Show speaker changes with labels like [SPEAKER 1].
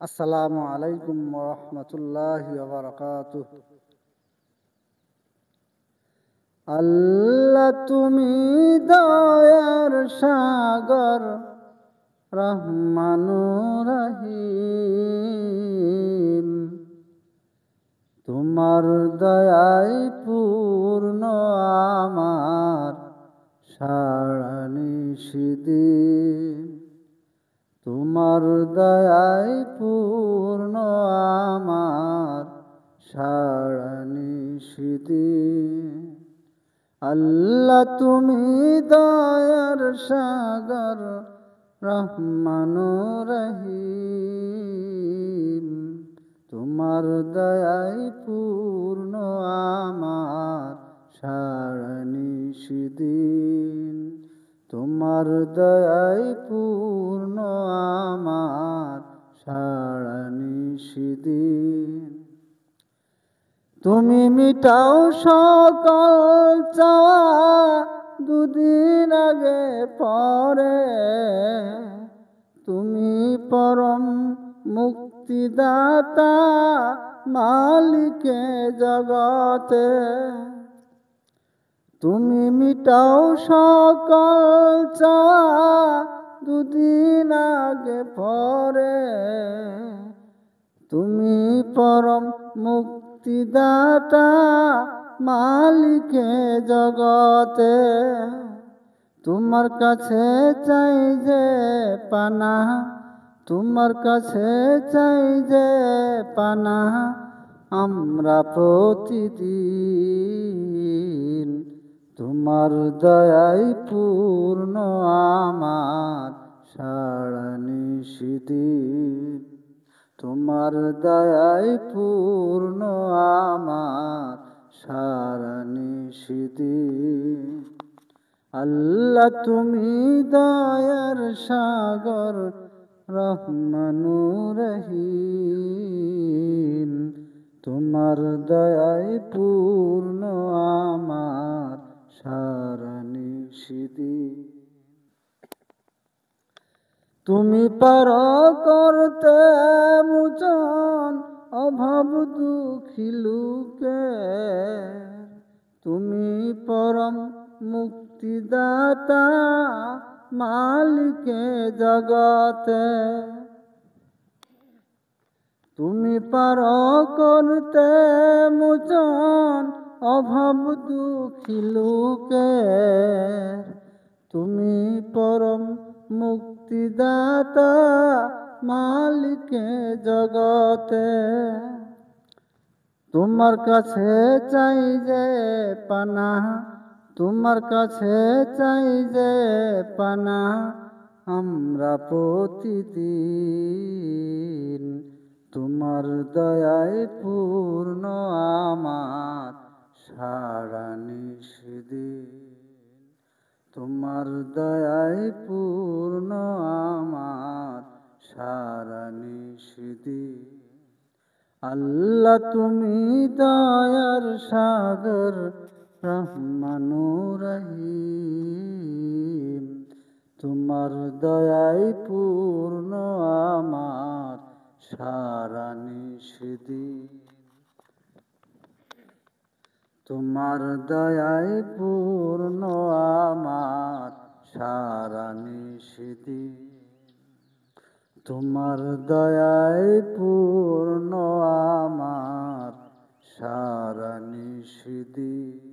[SPEAKER 1] আসসালামু আলাইকুম ওয়া রাহমাতুল্লাহি ওয়া বারাকাতুহ। আল্লাহ তুমি দয়ার সাগর, রহমানুর রহিম। তোমার দয়ায় পূর্ণ আমার সারা নিশিদিন। তোমার দয়ায় পূর্ণ আমার সারা নিশিদিন। আল্লাহ তুমি দয়ার সাগর, রহমানুর রহিম। তোমার দয়ায় পূর্ণ আমার সারা নিশিদিন। তোমার দয়ায় পূর্ণ আমার সারা নিশিদিন। তুমি মিটাও সকল চাওয়া, দুদিন আগে পরে। তুমি পরম মুক্তিদাতা, মালিকে জগতে। তুমি মিটাও সকল চাওয়া, দুদিন আগে পরে। তুমি পরম মুক্তিদাতা, মালিকে জগতে। তোমার কাছে চাই যে পানা, তোমার কাছে চাই যে পানা আমরা প্রতিদিন। তোমার দয়ায় পূর্ণ আমার সারা নিশিদিন। তোমার দয়ায় পূর্ণ আমার সারা নিশিদিন। আল্লাহ তুমি দয়ার সাগর, রহমানুর রহিম। তোমার দয়ায় পূর্ণ আমার সারা নিশিদিন। তুমি পারো করতে মোচন অভাব দুঃখী লোকে। তুমি পরম মুক্তিদাতা, মালিকে জগতে। তুমি পারো করতে মোচন অভাব দুঃখী লোকে। তুমি পরম মুক্তিদাতা, মালিকে জগতে। তোমার কাছে চাই যে পানা, তোমার কাছে চাই যে পানা আমরা প্রতিদিন। তোমার দয়ায় পূর্ণ আমার সারা নিশিদিন। তোমার দয়ায় পূর্ণ আমার সারা নিশিদিন। আল্লাহ তুমি দয়ার সাগর, রহমানুর রহিম। তোমার দয়ায় পূর্ণ আমার সারা নিশিদিন। তোমার দয়ায় পূর্ণ আমার সারা নিশিদিন। তোমার দয়ায় পূর্ণ আমার সারা নিশিদিন।